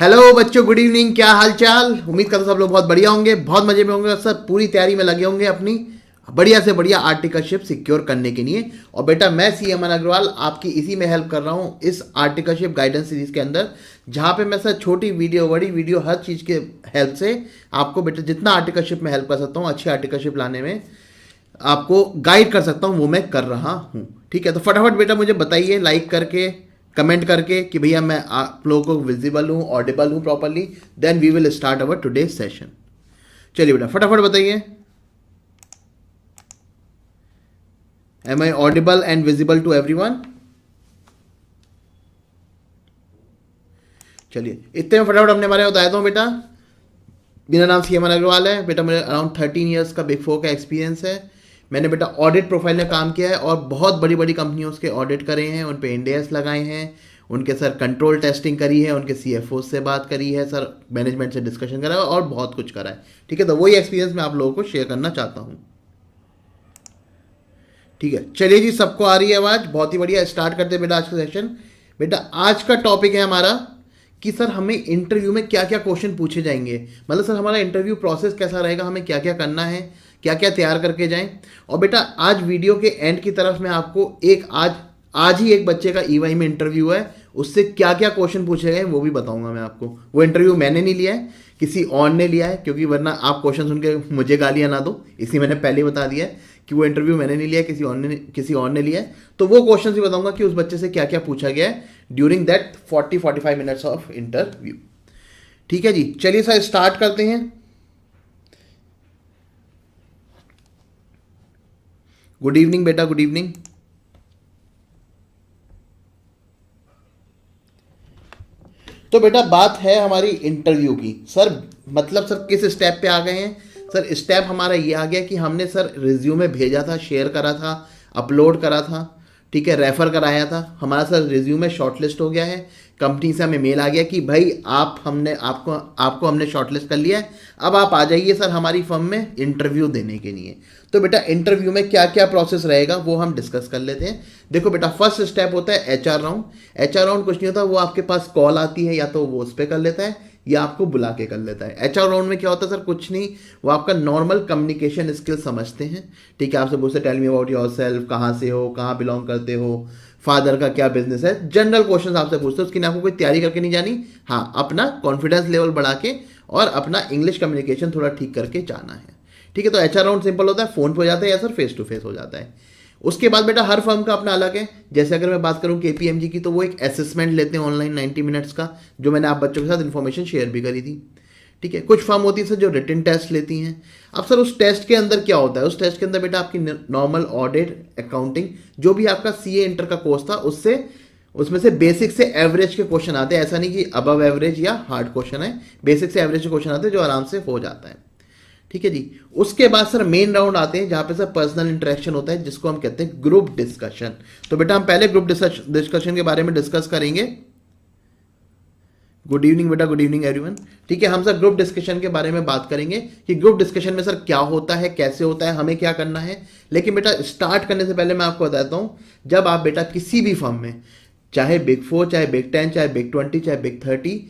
Hello बच्चों, good evening. क्या हाल चाल? उम्मीद करता हूं सब लोग बहुत बढ़िया होंगे, बहुत मजे में होंगे। सब पूरी तैयारी में लगे होंगे अपनी बढ़िया से बढ़िया आर्टिकलशिप सिक्योर करने के लिए। और बेटा मैं सी अमन अग्रवाल आपकी इसी में हेल्प कर रहा हूँ इस आर्टिकलशिप गाइडेंस सीरीज के अंदर, जहाँ पे मैं सर छोटी वीडियो बड़ी वीडियो हर चीज़ के हेल्प से आपको बेटा जितना आर्टिकलशिप में हेल्प कर सकता हूँ, अच्छी आर्टिकलशिप लाने में आपको गाइड कर सकता हूँ, वो मैं कर रहा हूँ। ठीक है, तो फटाफट बेटा मुझे बताइए लाइक करके, कमेंट करके कि भैया मैं आप लोगों को विजिबल हूँ, ऑडिबल हूँ properly. Then we will start our today session. चलिए बेटा फटाफट बताइए, am I audible and visible to everyone? चलिए इतने में फटाफट हमने हमारे बताया था बेटा। मेरा नाम सी एम अग्रवाल है बेटा, मुझे अराउंड 13 ईयर्स का बिग फोर का एक्सपीरियंस है। मैंने बेटा ऑडिट प्रोफाइल में काम किया है और बहुत बड़ी बड़ी कंपनियों के ऑडिट करे हैं, उन पे इंडेस लगाए हैं, उनके सर कंट्रोल टेस्टिंग करी है, उनके सीएफओ से बात करी है सर, मैनेजमेंट से डिस्कशन करा है और बहुत कुछ करा है। ठीक है, तो वही एक्सपीरियंस मैं आप लोगों को शेयर करना चाहता हूँ। ठीक है, चलिए जी, सबको आ रही है आवाज़? बहुत ही बढ़िया। स्टार्ट करते हैं बेटा आज का सेशन। बेटा आज का टॉपिक है हमारा कि सर हमें इंटरव्यू में क्या क्या क्वेश्चन पूछे जाएंगे, मतलब सर हमारा इंटरव्यू प्रोसेस कैसा रहेगा, हमें क्या क्या करना है, क्या क्या तैयार करके जाएं। और बेटा आज वीडियो के एंड की तरफ मैं आपको एक आज ही एक बच्चे का ईवाई में इंटरव्यू है, उससे क्या क्या क्वेश्चन पूछे गए वो भी बताऊंगा मैं आपको। वो इंटरव्यू मैंने नहीं लिया है, किसी और ने लिया है, क्योंकि वरना आप क्वेश्चन सुन के मुझे गालियां ना दो, इसलिए मैंने पहले ही बता दिया है कि वो इंटरव्यू मैंने नहीं लिया, किसी और ने लिया है। तो वो क्वेश्चन भी बताऊंगा कि उस बच्चे से क्या क्या पूछा गया है during that 40-45 minutes of interview. ठीक है जी, चलिए सर स्टार्ट करते हैं। गुड इवनिंग बेटा, गुड इवनिंग। तो बेटा बात है हमारी इंटरव्यू की। सर मतलब सर किस स्टेप पे आ गए हैं? सर स्टेप हमारा ये आ गया कि हमने सर रिज्यूमे भेजा था, शेयर करा था, अपलोड करा था, ठीक है, रेफर कराया था, हमारा सर रिज्यूमे शॉर्टलिस्ट हो गया है। कंपनी से हमें मेल आ गया कि भाई आपको हमने शॉर्टलिस्ट कर लिया है, अब आप आ जाइए सर हमारी फर्म में इंटरव्यू देने के लिए। तो बेटा इंटरव्यू में क्या क्या प्रोसेस रहेगा वो हम डिस्कस कर लेते हैं। देखो बेटा फर्स्ट स्टेप होता है एचआर राउंड। एचआर राउंड कुछ नहीं होता, वो आपके पास कॉल आती है, या तो वो उस पर कर लेता है या आपको बुला के कर लेता है। एचआर राउंड में क्या होता है सर? कुछ नहीं, वो आपका नॉर्मल कम्युनिकेशन स्किल समझते हैं। ठीक है, आपसे पूछते tell me about yourself, कहाँ से हो, कहाँ बिलोंग करते हो, फादर का क्या बिजनेस है, जनरल क्वेश्चन आपसे पूछते हैं। उसकी आपको कोई तैयारी करके नहीं जानी, हाँ अपना कॉन्फिडेंस लेवल बढ़ा के और अपना इंग्लिश कम्युनिकेशन थोड़ा ठीक करके जाना है। ठीक है, तो एचआर राउंड सिंपल होता है, फोन पे हो जाता है या सर फेस टू फेस हो जाता है। उसके बाद बेटा हर फर्म का अपना अलग है। जैसे अगर मैं बात करूं केपीएमजी की, तो वो एक असेसमेंट लेते हैं ऑनलाइन 90 मिनट्स का, जो मैंने आप बच्चों के साथ इन्फॉर्मेशन शेयर भी करी थी। ठीक है, कुछ फर्म होती है सर जो रिटन टेस्ट लेती हैं। अब सर उस टेस्ट के अंदर क्या होता है? उस टेस्ट के अंदर बेटा आपकी नॉर्मल ऑडिट, अकाउंटिंग, जो भी आपका सीए इंटर का कोर्स था उसमें से बेसिक से एवरेज के क्वेश्चन आते हैं। ऐसा नहीं कि अबव एवरेज या हार्ड क्वेश्चन है, बेसिक से एवरेज के क्वेश्चन आते हैं जो आराम से हो जाता है। ठीक है जी, उसके बाद सर मेन राउंड आते हैं जहां पे सर पर्सनल इंटरेक्शन होता है, जिसको हम कहते हैं ग्रुप डिस्कशन। तो बेटा हम पहले ग्रुप डिस्कशन के बारे में डिस्कस करेंगे। गुड इवनिंग बेटा, गुड इवनिंग एवरीवन। ठीक है, हम सर ग्रुप डिस्कशन के बारे में बात करेंगे कि ग्रुप डिस्कशन में सर क्या होता है, कैसे होता है, हमें क्या करना है। लेकिन बेटा स्टार्ट करने से पहले मैं आपको बताता हूं, जब आप बेटा किसी भी फर्म में, चाहे बिग 4, चाहे बिग 10, चाहे बिग 20, चाहे बिग 30,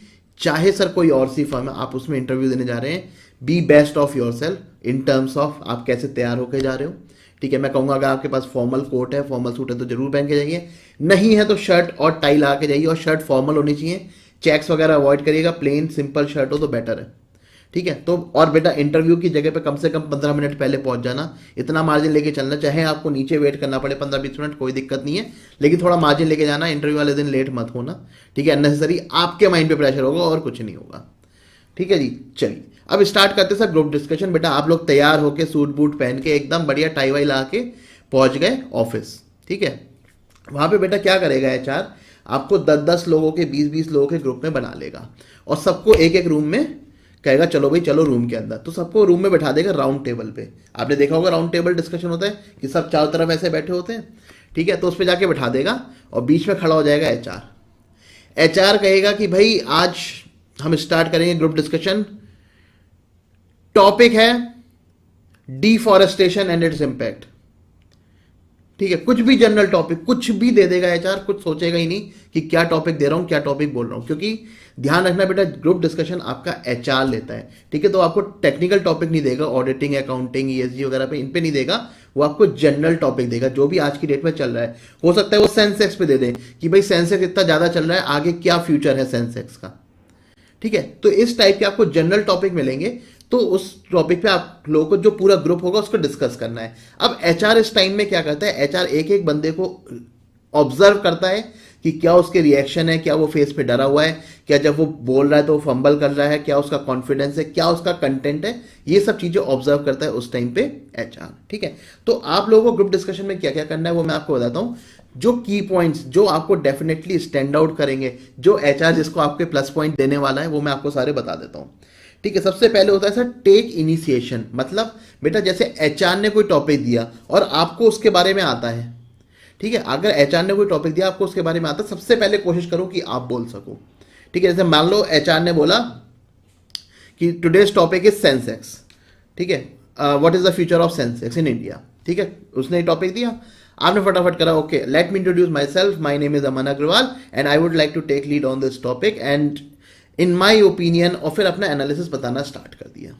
चाहे सर कोई और सी फर्म है, आप उसमें इंटरव्यू देने जा रहे हैं, B best of your self in terms of आप कैसे तैयार होकर जा रहे हो। ठीक है, मैं कहूंगा अगर आपके पास फॉर्मल कोट है, फॉर्मल सूट है तो जरूर पहन के जाइए, नहीं है तो शर्ट और टाई ला के जाइए, और शर्ट फॉर्मल होनी चाहिए, चेक्स वगैरह अवॉइड करिएगा, प्लेन सिंपल शर्ट हो तो बेटर है। ठीक है, तो और बेटा इंटरव्यू की जगह पे कम से कम 15 मिनट पहले पहुंच जाना, इतना मार्जिन लेके चलना, चाहे आपको नीचे वेट करना पड़े 15-20 मिनट, कोई दिक्कत नहीं है, लेकिन थोड़ा मार्जिन लेके जाना, इंटरव्यू वाले दिन लेट मत होना। ठीक है, अननेसेसरी आपके माइंड पे प्रेशर होगा और कुछ नहीं होगा। ठीक है जी, चलिए अब स्टार्ट करते सर ग्रुप डिस्कशन। बेटा आप लोग तैयार होके सूट बूट पहन के एकदम बढ़िया टाई वाई ला के पहुंच गए ऑफिस। ठीक है, वहां पे बेटा क्या करेगा एचआर? आपको 10-10 लोगों के, 20-20 लोगों के ग्रुप में बना लेगा और सबको एक एक रूम में कहेगा चलो भाई चलो रूम के अंदर। तो सबको रूम में बैठा देगा राउंड टेबल पे। आपने देखा होगा राउंड टेबल डिस्कशन होता है कि सब चारों तरफ ऐसे बैठे होते हैं। ठीक है, तो उस पर जाके बैठा देगा और बीच में खड़ा हो जाएगा एचआर। एचआर कहेगा कि भाई आज हम स्टार्ट करेंगे ग्रुप डिस्कशन। टॉपिक है डिफॉरेस्टेशन एंड इट्स इंपैक्ट। ठीक है, कुछ भी जनरल टॉपिक कुछ भी दे देगा एचआर, कुछ सोचेगा ही नहीं कि क्या टॉपिक दे रहा हूं, क्या टॉपिक बोल रहा हूं, क्योंकि ध्यान रखना बेटा ग्रुप डिस्कशन आपका एचआर लेता है, ठीक है। तो आपको टेक्निकल टॉपिक नहीं देगा, ऑडिटिंग, अकाउंटिंग, ईएसजी वगैरह पे इन पे नहीं देगा, वो आपको जनरल टॉपिक देगा जो भी आज की डेट में चल रहा है। हो सकता है वो सेंसेक्स पे दे दे कि भाई सेंसेक्स इतना ज्यादा चल रहा है, आगे क्या फ्यूचर है सेंसेक्स का, ठीक है। तो इस टाइप के आपको जनरल टॉपिक मिलेंगे, तो उस टॉपिक पे आप लोगों को जो पूरा ग्रुप होगा उसको डिस्कस करना है। अब एचआर इस टाइम में क्या करता है, एचआर एक एक बंदे को ऑब्जर्व करता है कि क्या उसके रिएक्शन है, क्या वो फेस पे डरा हुआ है, क्या जब वो बोल रहा है तो वो फंबल कर रहा है, क्या उसका कॉन्फिडेंस है, क्या उसका कंटेंट है, ये सब चीजें ऑब्जर्व करता है उस टाइम पे एचआर, ठीक है। तो आप लोगों को ग्रुप डिस्कशन में क्या क्या करना है वो मैं आपको बताता हूं। जो की पॉइंट्स जो आपको डेफिनेटली स्टैंड आउट करेंगे, जो एचआर जिसको आपके प्लस पॉइंट देने वाला है, वो मैं आपको सारे बता देता हूं, ठीक है। सबसे पहले होता है सर टेक इनिशिएशन, मतलब बेटा जैसे एचआर ने कोई टॉपिक दिया और आपको उसके बारे में आता है, ठीक है। अगर एचआर ने कोई टॉपिक दिया आपको उसके बारे में आता है, सबसे पहले कोशिश करो कि आप बोल सको, ठीक है। जैसे मान लो एचआर ने बोला कि टुडेज टॉपिक इज सेंसेक्स, ठीक है, what is the future of Sensex in India, ठीक है। उसने टॉपिक दिया, आपने फटाफट करा okay let me introduce myself, my name is Aman Agarwal and I would like to take lead on this topic and in my opinion, और फिर अपना एनालिसिस बताना स्टार्ट कर दिया,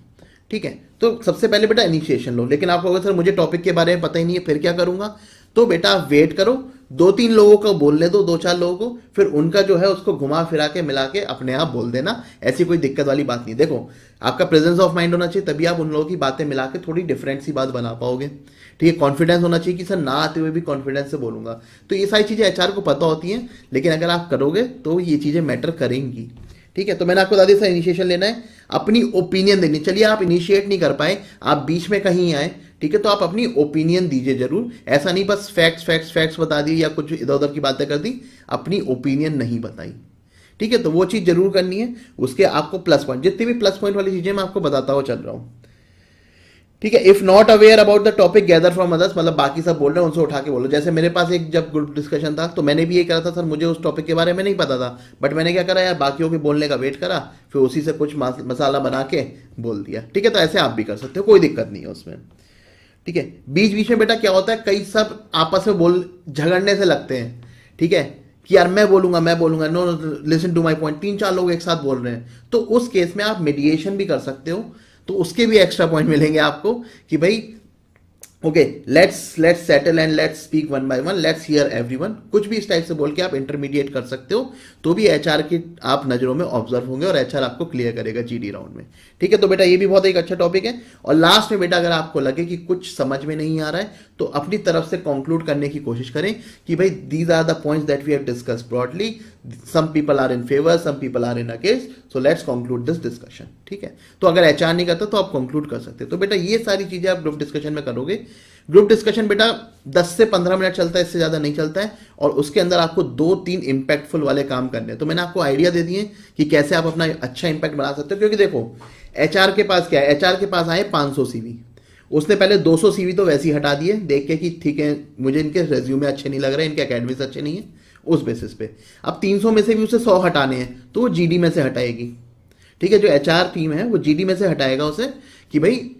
ठीक है। तो सबसे पहले बेटा इनिशिएशन लो। लेकिन आपको अगर सर मुझे टॉपिक के बारे में पता ही नहीं है फिर क्या करूंगा, तो बेटा आप वेट करो, 2-3 लोगों को बोलने दो, 2-4 लोगों को, फिर उनका जो है उसको घुमा फिरा के मिला के अपने आप बोल देना, ऐसी कोई दिक्कत वाली बात नहीं। देखो आपका प्रेजेंस ऑफ माइंड होना चाहिए, तभी आप उन लोगों की बातें मिला के थोड़ी डिफरेंट सी बात बना पाओगे, ठीक है। कॉन्फिडेंस होना चाहिए कि सर ना आते हुए भी कॉन्फिडेंस से बोलूंगा। तो ये सारी चीजें एचआर को पता होती हैं, लेकिन अगर आप करोगे तो ये चीजें मैटर करेंगी, ठीक है। तो मैंने आपको बता दिया सर इनिशिएशन लेना है, अपनी ओपिनियन देनी। चलिए आप इनिशिएट नहीं कर पाए, आप बीच में कहीं आए, ठीक है, तो आप अपनी ओपिनियन दीजिए जरूर, ऐसा नहीं बस फैक्ट्स फैक्ट्स फैक्ट्स बता दिए या कुछ इधर उधर की बातें कर दी, अपनी ओपिनियन नहीं बताई, ठीक है। तो वो चीज जरूर करनी है, उसके आपको प्लस पॉइंट, जितनी भी प्लस पॉइंट वाली चीजें मैं आपको बताता हुआ चल रहा हूं, ठीक है। If not aware about the topic gather from others, मतलब बाकी सब बोल रहे हैं उनसे उठा के बोलो। जैसे मेरे पास एक जब ग्रुप डिस्कशन था तो मैंने भी ये करा था सर, मुझे उस टॉपिक के बारे में नहीं पता था, बट मैंने क्या करा यार, बाकियों के बोलने का वेट करा, फिर उसी से कुछ मसाला बना के बोल दिया, ठीक है। तो ऐसे आप भी कर सकते हो, कोई दिक्कत नहीं है उसमें, ठीक है। बीच बीच में बेटा क्या होता है, कई सब आपस में बोल झगड़ने से लगते हैं, ठीक है, कि यार मैं बोलूंगा, no listen to my point, 3-4 लोग एक साथ बोल रहे हैं, तो उस केस में आप मीडिएशन भी कर सकते हो, तो उसके भी एक्स्ट्रा पॉइंट मिलेंगे आपको कि भाई okay let's settle and let's speak one by one, let's hear everyone, कुछ भी इस टाइप से बोल के आप इंटरमीडिएट कर सकते हो, तो भी एचआर की आप नजरों में ऑब्जर्व होंगे और एचआर आपको क्लियर करेगा जीडी राउंड में, ठीक है। तो बेटा ये भी बहुत एक अच्छा टॉपिक है। और लास्ट में बेटा अगर आपको लगे कि कुछ समझ में नहीं आ रहा है तो अपनी तरफ से कंक्लूड करने की कोशिश करें कि भाई these are the points that we have discussed broadly, some people are in favour, some people are in against, so let's conclude this discussion, ठीक है। तो अगर एचआर नहीं करता तो आप कंक्लूड कर सकते हो। तो बेटा ये सारी चीजें आप ग्रुप डिस्कशन में करोगे। ग्रुप डिस्कशन बेटा 10 से 15 मिनट चलता है, इससे ज्यादा नहीं चलता है, और उसके अंदर आपको 2-3 इंपैक्टफुल वाले काम करने हैं। तो मैंने आपको आइडिया दे दिए कि कैसे आप अपना अच्छा इंपैक्ट बना सकते हो, क्योंकि देखो एचआर के पास क्या है, एचआर के पास आए 500 सीवी, उसने पहले 200 सीवी तो वैसे ही हटा दिए देख के कि ठीक है मुझे इनके रेज्यूमे अच्छे नहीं लग रहे, इनके एकेडमिक्स अच्छे नहीं है, उस बेसिस पे अब 300 में से भी उसे 100 हटाने हैं, तो वो जीडी में से हटाएगी, ठीक है। जो एचआर टीम है वो जीडी में से हटाएगा उसे कि भाई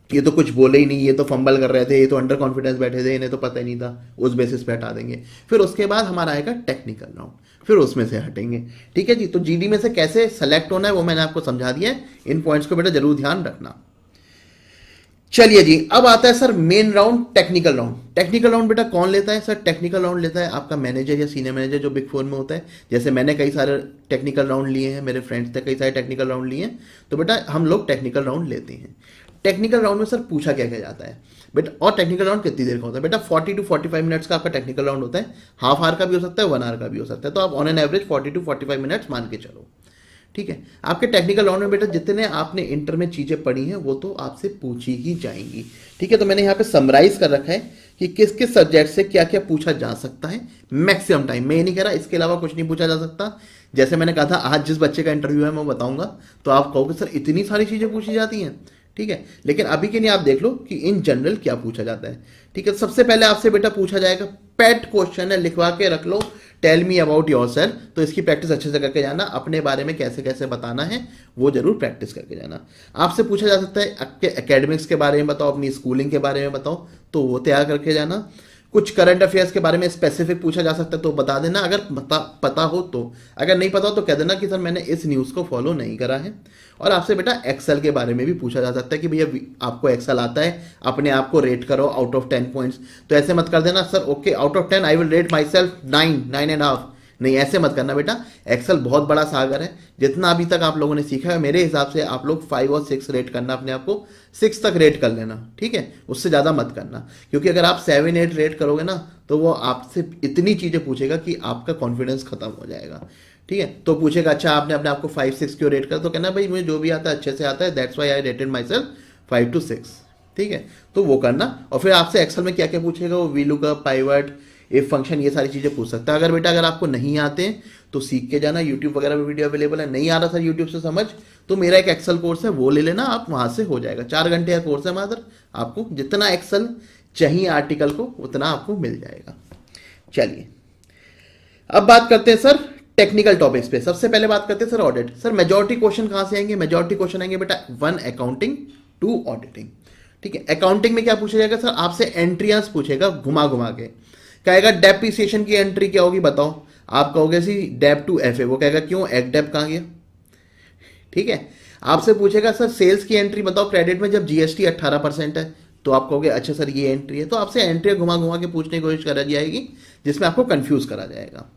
ये तो कुछ बोले ही नहीं, ये तो फंबल कर रहे थे, ये तो अंडर कॉन्फिडेंस बैठे थे, इन्हें तो पता ही नहीं था, उस बेसिस पे हटा देंगे। फिर उसके बाद हमारा आएगा टेक्निकल राउंड, फिर उसमें से हटेंगे, ठीक है जी। तो जीडी में से कैसे सेलेक्ट होना है वो मैंने आपको समझा दिया है, इन पॉइंट्स को बेटा जरूर ध्यान रखना। चलिए जी, अब आता है sir main round, technical round. Technical round बेटा कौन लेता है सर, टेक्निकल राउंड लेता है आपका मैनेजर या सीनियर मैनेजर जो बिग फोर में होता है। जैसे मैंने कई सारे टेक्निकल राउंड लिए हैं, मेरे फ्रेंड्स ने कई सारे टेक्निकल राउंड लिए हैं, तो बेटा हम लोग टेक्निकल राउंड लेते हैं। टेक्निकल राउंड में सर पूछा क्या क्या जाता है बेटा, और टेक्निकल राउंड कितनी देर का होता है बेटा, 40 to 45 मिनट्स का आपका टेक्निकल राउंड होता है, हाफ आवर का भी हो सकता है, 1 आवर का भी हो सकता है, तो आप on an average 40 to 45 minutes मान के चलो, ठीक है। आपके टेक्निकल राउंड में बेटा जितने आपने इंटर में चीजें पढ़ी हैं वो तो आपसे पूछी ही जाएंगी, ठीक है। तो मैंने यहाँ पे समराइज कर रखा है कि किस किस सब्जेक्ट से क्या क्या पूछा जा सकता है मैक्सिमम टाइम। मैं ये नहीं कह रहा इसके अलावा कुछ नहीं पूछा जा सकता, जैसे मैंने कहा था आज जिस बच्चे का इंटरव्यू है मैं बताऊंगा, तो आप कहोगे सर इतनी सारी चीजें पूछी जाती हैं, ठीक है। लेकिन अभी के लिए आप देख लो कि इन जनरल क्या पूछा जाता है, ठीक है। सबसे पहले आपसे बेटा पूछा जाएगा, पेट क्वेश्चन है, लिखवा के रख लो, टेल मी अबाउट योरसेल्फ, तो इसकी प्रैक्टिस अच्छे से करके जाना, अपने बारे में कैसे कैसे बताना है वो जरूर प्रैक्टिस करके जाना। आपसे पूछा जा सकता है आपके एकेडमिक्स के बारे में बताओ, अपनी स्कूलिंग के बारे में बताओ, तो वो तैयार करके जाना। कुछ करंट अफेयर्स के बारे में स्पेसिफिक पूछा जा सकता है तो बता देना, अगर पता हो तो। अगर नहीं पता हो तो कह देना कि सर मैंने इस न्यूज़ को फॉलो नहीं करा है। और आपसे बेटा एक्सेल के बारे में भी पूछा जा सकता है कि भैया आपको एक्सेल आता है, अपने आप को रेट करो आउट ऑफ 10 पॉइंट्स। तो ऐसे मत कर देना sir okay out of 10 I will rate my self 9.5। नहीं, ऐसे मत करना बेटा। एक्सेल बहुत बड़ा सागर है, जितना अभी तक आप लोगों ने सीखा है मेरे हिसाब से आप लोग 5 और 6 रेट करना, अपने आप को 6 तक रेट कर लेना, ठीक है। उससे ज़्यादा मत करना, क्योंकि अगर आप 7-8 रेट करोगे ना तो वो आपसे इतनी चीज़ें पूछेगा कि आपका कॉन्फिडेंस खत्म हो जाएगा, ठीक है। तो पूछेगा अच्छा आपने अपने आप को 5-6 क्यों रेट कर, तो कहना भाई मुझे जो भी आता है अच्छे से आता है, that's why I rated my self 5 to 6, ठीक है। तो वो करना। और फिर आपसे एक्सेल में क्या क्या पूछेगा, वो वीलुकअप, पाइवट, इफ फंक्शन, ये सारी चीज़ें पूछ सकता है। अगर आपको नहीं आते हैं तो सीख के जाना, यूट्यूब वगैरह पे वीडियो अवेलेबल है। नहीं आ रहा सर यूट्यूब से समझ, तो मेरा एक एक्सेल कोर्स है वो ले लेना आप, वहाँ से हो जाएगा। 4 घंटे का कोर्स है मात्र, आपको जितना एक्सेल चाहिए आर्टिकल को उतना आपको मिल जाएगा। चलिए अब बात करते हैं सर टेक्निकल टॉपिक्स पे। सबसे पहले बात करते हैं sir audit. Sir majority question कहाँ से आएंगे? मेजॉरिटी क्वेश्चन आएंगे बेटा 1 अकाउंटिंग 2 ऑडिटिंग, ठीक है। अकाउंटिंग में क्या पूछा जाएगा सर, आपसे एंट्रियां पूछेगा घुमा घुमा के। कहेगा डेप्रिसिएशन की एंट्री क्या होगी बताओ, आप कहोगे सी डेप टू एफ ए, वो कहेगा क्यों एक डेप कहाँ गया, ठीक है। आपसे पूछेगा सर सेल्स की एंट्री बताओ क्रेडिट में जब जीएसटी 18% है, तो आप कहोगे अच्छा सर ये एंट्री है। तो आपसे एंट्री घुमा घुमा के पूछने की कोशिश करा जाएगी जिसमें आपको कंफ्यूज करा जाएगा,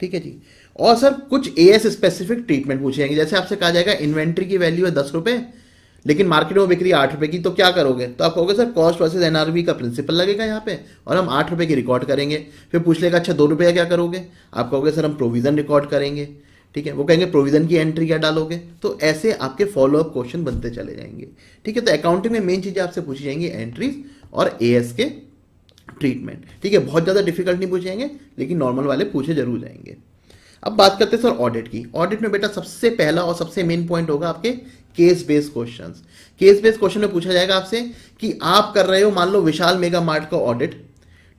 ठीक है जी। और सर कुछ एएस स्पेसिफिक ट्रीटमेंट पूछे जाएंगे, जैसे आपसे कहा जाएगा इन्वेंट्री की वैल्यू है 10 रुपए लेकिन मार्केट में बिक्री 8 रुपए की, तो क्या करोगे, तो आप कहोगे सर कॉस्ट वर्सेस एनआरवी का प्रिंसिपल लगेगा यहाँ पे और हम 8 रुपए की रिकॉर्ड करेंगे। फिर पूछ लेगा अच्छा 2 रुपये क्या करोगे, आप कहोगे सर हम प्रोविजन रिकॉर्ड करेंगे, ठीक है। वो कहेंगे प्रोविजन की एंट्री क्या डालोगे। तो ऐसे आपके फॉलोअप क्वेश्चन बनते चले जाएंगे, ठीक है। तो अकाउंटिंग में मेन चीजें आपसे पूछी जाएंगी एंट्रीज और एएस के ट्रीटमेंट, ठीक है। बहुत ज्यादा डिफिकल्ट नहीं पूछे जाएंगे लेकिन नॉर्मल वाले पूछे जरूर जाएंगे। अब बात करते हैं सर ऑडिट की। ऑडिट में बेटा सबसे पहला और सबसे मेन पॉइंट होगा आपके case based questions. Case based question में पूछा जाएगा आपसे कि आप कर रहे हो मान लो विशाल मेगा मार्ट का ऑडिट,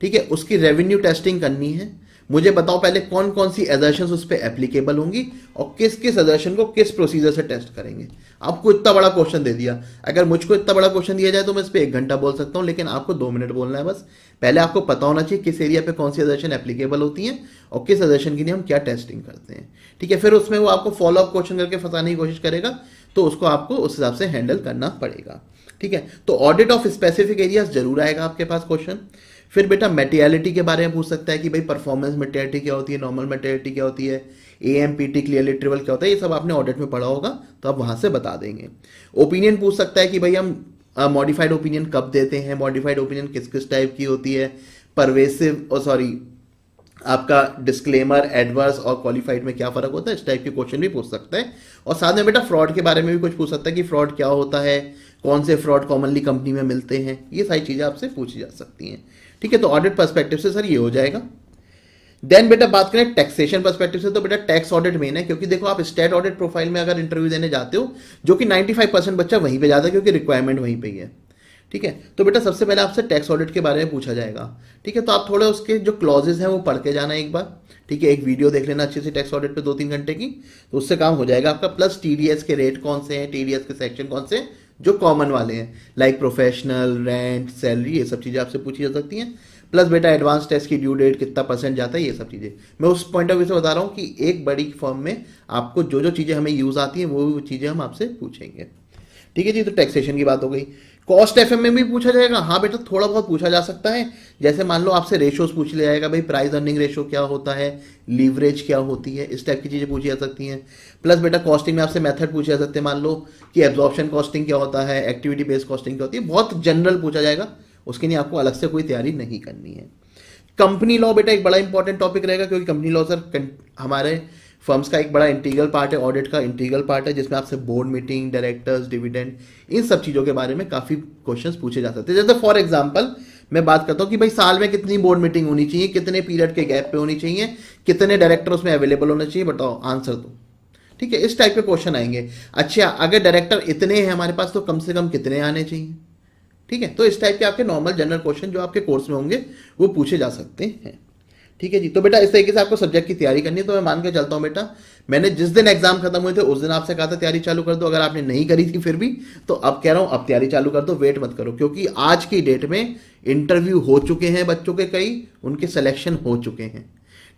ठीक है, उसकी रेवेन्यू टेस्टिंग करनी है। मुझे बताओ पहले कौन कौन सी एजर्शंस उस पर एप्लीकेबल होंगी और किस किस एजर्शन को किस प्रोसीजर से टेस्ट करेंगे। आपको इतना बड़ा क्वेश्चन दे दिया, अगर मुझको इतना बड़ा क्वेश्चन दिया जाए तो मैं इस पर 1 घंटा बोल सकता हूं, लेकिन आपको 2 मिनट बोलना है बस। पहले आपको पता होना चाहिए किस एरिया पे कौन सी एजर्शन एप्लीकेबल होती है और किस एजर्शन के लिए हम क्या टेस्टिंग करते हैं, ठीक है। फिर उसमें वो आपको फॉलोअप क्वेश्चन करके फंसाने की कोशिश करेगा, तो उसको आपको उस हिसाब से हैंडल करना पड़ेगा, ठीक है। तो ऑडिट ऑफ स्पेसिफिक एरियाज जरूर आएगा आपके पास क्वेश्चन। फिर बेटा मटेरियलिटी के बारे में पूछ सकता है कि भाई परफॉर्मेंस मटेरियलिटी क्या होती है, नॉर्मल मटेरियलिटी क्या होती है, एएमपीटी क्लियरली ट्रिबल क्या होता है, ये सब आपने ऑडिट में पढ़ा होगा तो आप वहां से बता देंगे। ओपिनियन पूछ सकता है कि भाई हम मॉडिफाइड ओपिनियन कब देते हैं, मॉडिफाइड ओपिनियन किस किस टाइप की होती है, परवेसिव और सॉरी आपका डिस्क्लेमर, एडवर्स और क्वालिफाइड में क्या फर्क होता है, इस टाइप के क्वेश्चन भी पूछ सकता है। और साथ में बेटा फ्रॉड के बारे में भी कुछ पूछ सकता है कि फ्रॉड क्या होता है, कौन से फ्रॉड कॉमनली कंपनी में मिलते हैं, ये सारी चीजें आपसे पूछी जा सकती हैं, ठीक है। तो ऑडिट पर्सपेक्टिव से सर ये हो जाएगा। देन बेटा बात करें टैक्सेशन पर्सपेक्टिव से, तो बेटा टैक्स ऑडिट मेन है, क्योंकि देखो आप स्टेट ऑडिट प्रोफाइल में अगर इंटरव्यू देने जाते हो, जो कि 95% बच्चा वहीं पे जाता है क्योंकि रिक्वायरमेंट वहीं पे ही है, ठीक है। तो बेटा सबसे पहले आपसे टैक्स ऑडिट के बारे में पूछा जाएगा, ठीक है। तो आप थोड़े उसके जो क्लॉजेज हैं वो पढ़ के जाना एक बार, ठीक है। एक वीडियो देख लेना अच्छे से टैक्स ऑडिट पे 2-3 घंटे की, तो उससे काम हो जाएगा आपका। प्लस टीडीएस के रेट कौन से हैं, टीडीएस के सेक्शन कौन से जो कॉमन वाले हैं, लाइक प्रोफेशनल, रेंट, सैलरी, ये सब चीजें आपसे पूछी जा सकती हैं। प्लस बेटा एडवांस टेस्ट की ड्यू डेट कितना % जाता है, ये सब चीजें मैं उस पॉइंट ऑफ व्यू से बता रहा हूँ कि एक बड़ी फर्म में आपको जो जो चीजें हमें यूज आती हैं वो चीजें हम आपसे पूछेंगे, ठीक है जी। तो टैक्सेशन की बात हो गई। कॉस्ट एफएम में भी पूछा जाएगा, हाँ बेटा थोड़ा बहुत पूछा जा सकता है। जैसे मान लो आपसे रेशोज पूछ लिया जाएगा, भाई प्राइस अर्निंग रेशो क्या होता है, लीवरेज क्या होती है, इस टाइप की चीजें पूछी जा सकती हैं। प्लस बेटा कॉस्टिंग में आपसे मेथड पूछे जा सकते हैं, मान लो कि एब्जॉर्प्शन कॉस्टिंग क्या होता है, एक्टिविटी बेस्ड कॉस्टिंग क्या होती है, बहुत जनरल पूछा जाएगा, उसके लिए आपको अलग से कोई तैयारी नहीं करनी है। कंपनी लॉ बेटा एक बड़ा इंपॉर्टेंट टॉपिक रहेगा, क्योंकि कंपनी लॉ सर हमारे फर्म्स का एक बड़ा इंटीग्रल पार्ट है, ऑडिट का इंटीग्रल पार्ट है, जिसमें आपसे बोर्ड मीटिंग, डायरेक्टर्स, डिविडेंड, इन सब चीज़ों के बारे में काफ़ी क्वेश्चंस पूछे जा सकते हैं। जैसे फॉर एग्जांपल मैं बात करता हूँ कि भाई साल में कितनी बोर्ड मीटिंग होनी चाहिए, कितने पीरियड के गैप पे होनी चाहिए, कितने डायरेक्टर उसमें अवेलेबल होना चाहिए, बताओ आंसर दो, ठीक है। इस टाइप के क्वेश्चन आएंगे। अच्छा अगर डायरेक्टर इतने हैं हमारे पास तो कम से कम कितने आने चाहिए, ठीक है। तो इस टाइप के आपके नॉर्मल जनरल क्वेश्चन जो आपके कोर्स में होंगे वो पूछे जा सकते हैं, ठीक है जी। तो बेटा इस तरीके से आपको सब्जेक्ट की तैयारी करनी है। तो मैं मान के चलता हूँ बेटा, मैंने जिस दिन एग्जाम खत्म हुए थे उस दिन आपसे कहा था तैयारी चालू कर दो, अगर आपने नहीं करी थी फिर भी, तो अब कह रहा हूँ अब तैयारी चालू कर दो, वेट मत करो, क्योंकि आज की डेट में इंटरव्यू हो चुके हैं बच्चों के, कई उनके सिलेक्शन हो चुके हैं।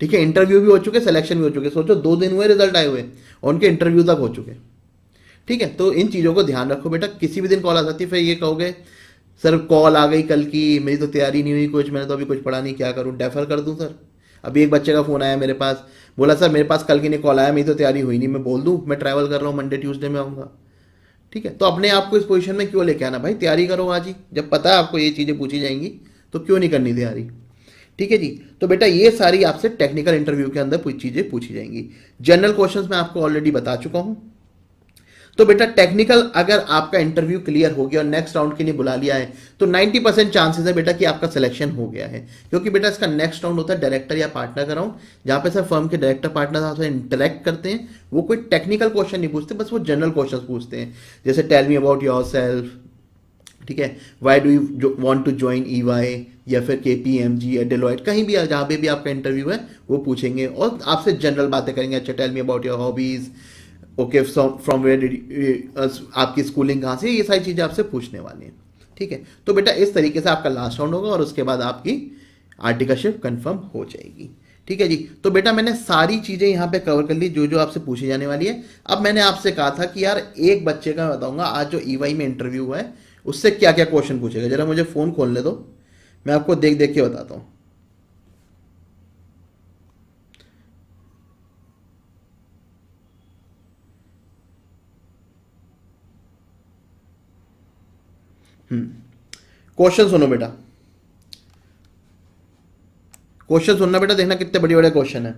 ठीक है, इंटरव्यू भी हो चुके, सिलेक्शन भी हो चुके। सोचो 2 दिन हुए रिजल्ट आए हुए और उनके इंटरव्यू तक हो चुके। ठीक है, तो इन चीज़ों को ध्यान रखो बेटा। किसी भी दिन कॉल आ सकती है, फिर ये कहोगे सर कॉल आ गई कल की, मेरी तो तैयारी नहीं हुई कुछ, मैंने तो अभी कुछ पढ़ा नहीं, क्या करूं, डेफर कर दूं सर। अभी एक बच्चे का फ़ोन आया मेरे पास, बोला सर मेरे पास कल की नहीं कॉल आया, मेरी तो तैयारी हुई नहीं, मैं बोल दूं मैं ट्रैवल कर रहा हूँ, मंडे ट्यूसडे में आऊँगा। ठीक है, तो अपने आप को इस पोजीशन में क्यों लेके आना भाई, तैयारी करो आज ही, जब पता है आपको ये चीज़ें पूछी जाएंगी तो क्यों नहीं करनी तैयारी। ठीक है जी। तो बेटा ये सारी आपसे टेक्निकल इंटरव्यू के अंदर कुछ चीज़ें पूछी जाएंगी। जनरल क्वेश्चंस मैं आपको ऑलरेडी बता चुका हूं। तो बेटा टेक्निकल अगर आपका इंटरव्यू क्लियर हो गया और नेक्स्ट राउंड के लिए बुला लिया है तो 90% चांसेस है बेटा कि आपका सिलेक्शन हो गया है, क्योंकि बेटा इसका नेक्स्ट राउंड होता है डायरेक्टर या पार्टनर का राउंड, जहां पे सर फर्म के डायरेक्टर पार्टनर आपसे इंटरेक्ट करते हैं। वो कोई टेक्निकल क्वेश्चन नहीं पूछते, बस वो जनरल क्वेश्चन पूछते हैं, जैसे tell me about yourself, ठीक है, why do you want to join EY या फिर केपीएमजी या डेलॉयट, कहीं भी जहां पे भी आपका इंटरव्यू है वो पूछेंगे और आपसे जनरल बातें करेंगे। अच्छा tell me about your hobbies, okay from where, आपकी स्कूलिंग कहाँ से, ये सारी चीज़ें आपसे पूछने वाली हैं। ठीक है, तो बेटा इस तरीके से आपका लास्ट राउंड होगा और उसके बाद आपकी आर्टिकलशिप कंफर्म हो जाएगी। ठीक है जी। तो बेटा मैंने सारी चीज़ें यहाँ पे कवर कर ली जो जो आपसे पूछी जाने वाली है। अब मैंने आपसे कहा था कि यार एक बच्चे का मैं बताऊंगा आज जो ईवाई में इंटरव्यू हुआ है उससे क्या क्या क्वेश्चन पूछेगा, जरा मुझे फ़ोन खोलने दो, मैं आपको देख देख के बताता हूँ। क्वेश्चन सुनो बेटा, क्वेश्चन सुनना बेटा, देखना कितने बड़े बड़े क्वेश्चन है।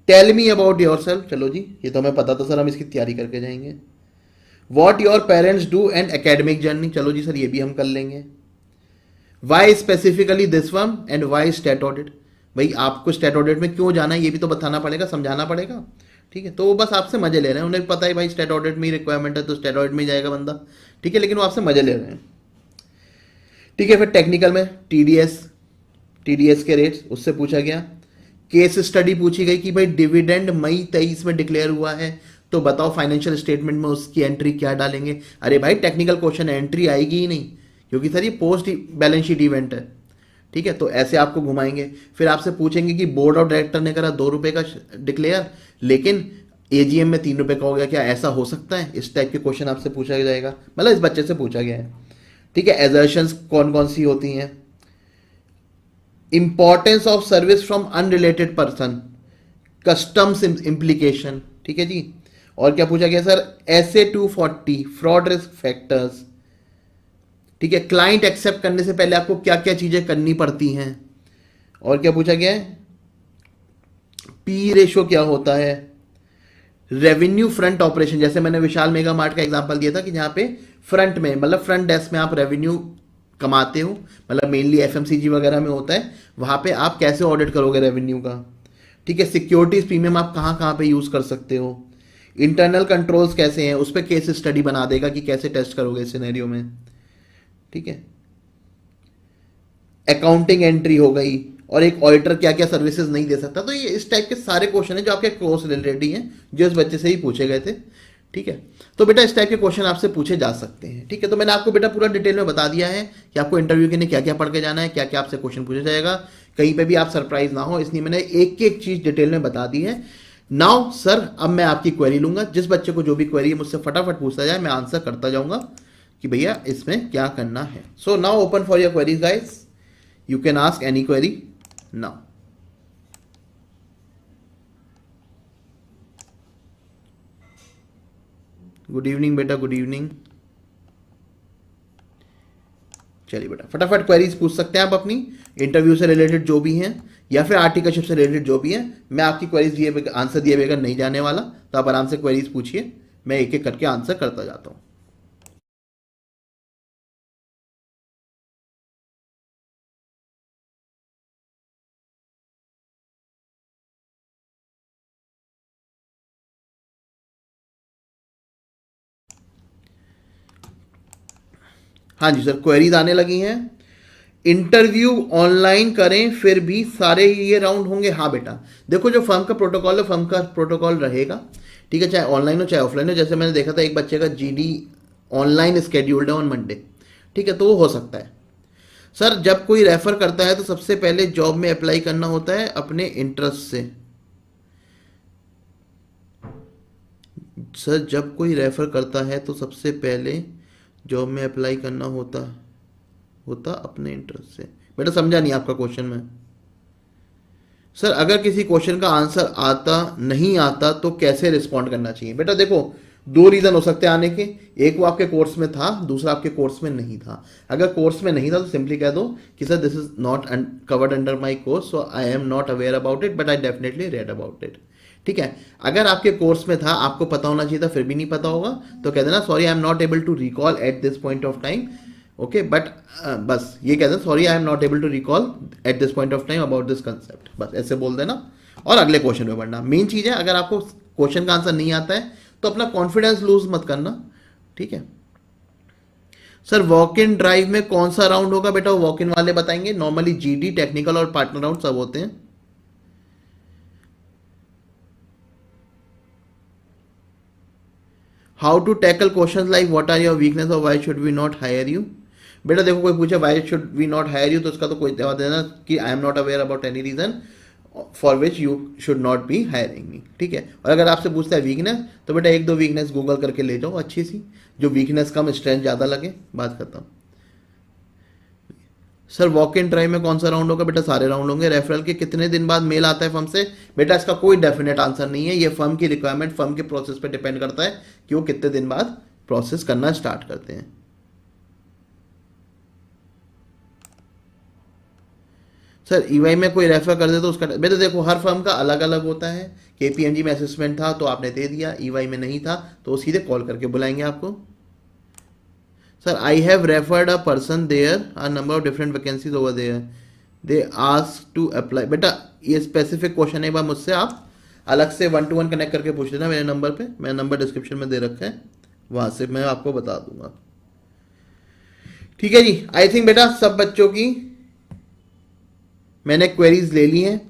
Tell me about yourself, चलो जी ये तो हमें पता था सर, हम इसकी तैयारी करके जाएंगे। What your parents do and academic journey, चलो जी सर ये भी हम कर लेंगे। Why specifically this one and why state audit, भाई आपको स्टेट ऑडिट में क्यों जाना है ये भी तो बताना पड़ेगा, समझाना पड़ेगा। ठीक है, तो वो बस आपसे मजे ले रहे हैं, उन्हें पता है भाई स्टेट ऑडिट में ही रिक्वायरमेंट है तो स्टेट ऑडिट में ही जाएगा बंदा। ठीक है, लेकिन वो आपसे मजे ले रहे हैं। ठीक है, फिर टेक्निकल में टीडीएस, टीडीएस के रेट्स उससे पूछा गया। केस स्टडी पूछी गई कि भाई डिविडेंड मई 23 में डिक्लेयर हुआ है तो बताओ फाइनेंशियल स्टेटमेंट में उसकी एंट्री क्या डालेंगे। अरे भाई टेक्निकल क्वेश्चन है, एंट्री आएगी ही नहीं, क्योंकि सर ये पोस्ट बैलेंस शीट इवेंट है। ठीक है, तो ऐसे आपको घुमाएंगे। फिर आपसे पूछेंगे कि बोर्ड ऑफ डायरेक्टर ने करा 2 रुपए का डिक्लेयर, लेकिन एजीएम में 3 रुपए का हो गया, क्या ऐसा हो सकता है, इस टाइप के क्वेश्चन आपसे पूछा जाएगा, मतलब इस बच्चे से पूछा गया है। ठीक है, एजर्शंस कौन कौन सी होती हैं, importance of service from unrelated person, customs implication. ठीक है जी। और क्या पूछा गया sir, SA 240 fraud risk factors. ठीक है, क्लाइंट एक्सेप्ट करने से पहले आपको क्या क्या चीजें करनी पड़ती हैं। और क्या पूछा गया है, पी रेशो क्या होता है, रेवेन्यू फ्रंट ऑपरेशन, जैसे मैंने विशाल मेगा मार्ट का एग्जांपल दिया था कि जहां पे फ्रंट में मतलब फ्रंट डेस्क में आप रेवेन्यू कमाते हो, मतलब मेनली एफएमसीजी वगैरह में होता है, वहां पे आप कैसे ऑडिट करोगे रेवेन्यू का। ठीक है, सिक्योरिटीज प्रीमियम आप कहां कहां पे यूज कर सकते हो, इंटरनल कंट्रोल्स कैसे हैं, उस पर केस स्टडी बना देगा कि कैसे टेस्ट करोगे इस सिनेरियो में। ठीक है, अकाउंटिंग एंट्री हो गई, और एक ऑडिटर क्या क्या सर्विसेज नहीं दे सकता। तो ये इस टाइप के सारे क्वेश्चन हैं जो आपके कोर्स रिलेटेड ही हैं, जो इस बच्चे से ही पूछे गए थे। ठीक है, तो बेटा इस टाइप के क्वेश्चन आपसे पूछे जा सकते हैं। ठीक है, तो मैंने आपको बेटा पूरा डिटेल में बता दिया है कि आपको इंटरव्यू के लिए क्या क्या पढ़ के जाना है, क्या क्या आपसे क्वेश्चन पूछा जाएगा, कहीं पे भी आप सरप्राइज ना हो, इसलिए मैंने एक एक चीज डिटेल में बता दी है। नाउ सर अब मैं आपकी क्वेरी लूंगा, जिस बच्चे को जो भी क्वेरी है मुझसे फटाफट पूछता जाए, मैं आंसर करता जाऊंगा कि भैया इसमें क्या करना है। So now open for your queries guys, you can ask any query now. Good evening बेटा, गुड इवनिंग। चलिए बेटा फटाफट क्वेरीज पूछ सकते हैं आप अपनी, इंटरव्यू से रिलेटेड जो भी हैं या फिर आर्टिकलशिप से रिलेटेड जो भी है। मैं आपकी क्वेरीज दिए आंसर दिए बगैर नहीं जाने वाला, तो आप आराम से क्वेरीज पूछिए, मैं एक एक करके आंसर करता जाता हूँ। हाँ जी सर, क्वेरीज आने लगी हैं। इंटरव्यू ऑनलाइन करें फिर भी सारे ये राउंड होंगे? हाँ बेटा, देखो जो फर्म का प्रोटोकॉल है, फर्म का प्रोटोकॉल रहेगा, ठीक है, चाहे ऑनलाइन हो चाहे ऑफलाइन हो। जैसे मैंने देखा था एक बच्चे का जीडी ऑनलाइन स्केड्यूल्ड है ऑन मंडे, ठीक है, तो वो हो सकता है। सर जब कोई रेफर करता है तो सबसे पहले जॉब में अप्लाई करना होता है अपने इंटरेस्ट से। सर जब कोई रेफर करता है तो सबसे पहले जॉब में अप्लाई करना होता अपने इंटरेस्ट से। बेटा समझा नहीं आपका क्वेश्चन में। सर अगर किसी क्वेश्चन का आंसर नहीं आता तो कैसे रिस्पॉन्ड करना चाहिए? बेटा देखो, दो रीजन हो सकते हैं आने के, एक वो आपके कोर्स में था, दूसरा आपके कोर्स में नहीं था। अगर कोर्स में नहीं था तो सिंपली कह दो कि sir this is not covered under my course, so I am not aware about it, but I definitely read about it. ठीक है, अगर आपके कोर्स में था, आपको पता होना चाहिए था, फिर भी नहीं पता होगा तो कह देना sorry I am not able to recall at this point of time. Okay, but बस ये कह देना sorry I am not able to recall at this point of time about this concept, बस ऐसे बोल देना और अगले क्वेश्चन में बढ़ना। मेन चीज है, अगर आपको क्वेश्चन का आंसर नहीं आता है तो अपना कॉन्फिडेंस लूज मत करना। ठीक है सर, वॉक इन ड्राइव में कौन सा राउंड होगा? बेटा वो वॉक इन वाले बताएंगे, नॉर्मली जीडी, टेक्निकल और पार्टनर राउंड सब होते हैं। How to tackle question like what are your weakness और why should we not hire you? बेटा देखो, कोई पूछे why should we not hire you तो उसका तो कोई जवाब देना कि I am not aware about any reason for which you should not be hiring me. ठीक है, और अगर आपसे पूछता है वीकनेस तो बेटा एक दो वीकनेस गूगल करके ले जाओ अच्छी सी, जो वीकनेस कम स्ट्रेंथ ज़्यादा लगे, बात खत्म। सर वॉक इन ड्राइव में कौन सा राउंड होगा? बेटा सारे राउंड होंगे। रेफरल के कितने दिन बाद मेल आता है फर्म से? बेटा इसका कोई डेफिनेट आंसर नहीं है, ये फर्म की रिक्वायरमेंट, फर्म के प्रोसेस पे डिपेंड करता है कि वो कितने दिन बाद प्रोसेस करना स्टार्ट करते हैं। सर ईवाई में कोई रेफर कर दे तो उसका, बेटा देखो हर फर्म का अलग अलग होता है। केपीएमजी में असेसमेंट था तो आपने दे दिया, ईवाई में नहीं था तो वो सीधे कॉल करके बुलाएंगे आपको। Sir I have referred a person there are number of different vacancies over there, they ask to apply. बेटा ये स्पेसिफिक क्वेश्चन है, बार मुझसे आप अलग से 1-to-1 कनेक्ट करके पूछ लेना मेरे नंबर पे, मेरा नंबर डिस्क्रिप्शन में दे रखा है, वहां से मैं आपको बता दूंगा। ठीक है जी, आई थिंक बेटा सब बच्चों की मैंने क्वेरीज ले ली हैं।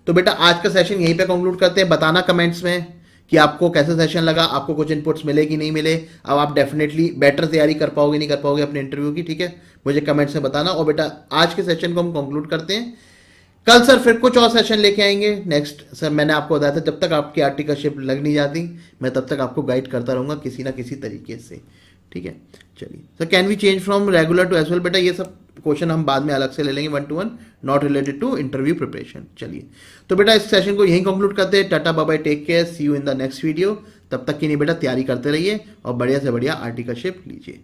तो बेटा आज का सेशन यहीं पे कंक्लूड करते हैं। बताना कमेंट्स में कि आपको कैसा सेशन लगा, आपको कुछ इनपुट्स मिले कि नहीं मिले, अब आप डेफिनेटली बेटर तैयारी कर पाओगे नहीं कर पाओगे अपने इंटरव्यू की। ठीक है, मुझे कमेंट्स में बताना। और बेटा आज के सेशन को हम कंक्लूड करते हैं। कल सर फिर कुछ और सेशन लेके आएंगे नेक्स्ट। सर मैंने आपको बताया था जब तक आपकी आर्टिकलशिप लग नहीं जाती मैं तब तक आपको गाइड करता रहूंगा किसी ना किसी तरीके से। ठीक है, चलिए sir, can we change from regular to SL? बेटा ये सब क्वेश्चन हम बाद में अलग से ले लेंगे 1-to-1, not related to interview preparation. चलिए तो बेटा इस सेशन को यहीं कंक्लूड करते हैं। Tata bye bye, take care, see you in the next video. तब तक की नहीं बेटा तैयारी करते रहिए और बढ़िया से बढ़िया आर्टिकलशिप लीजिए।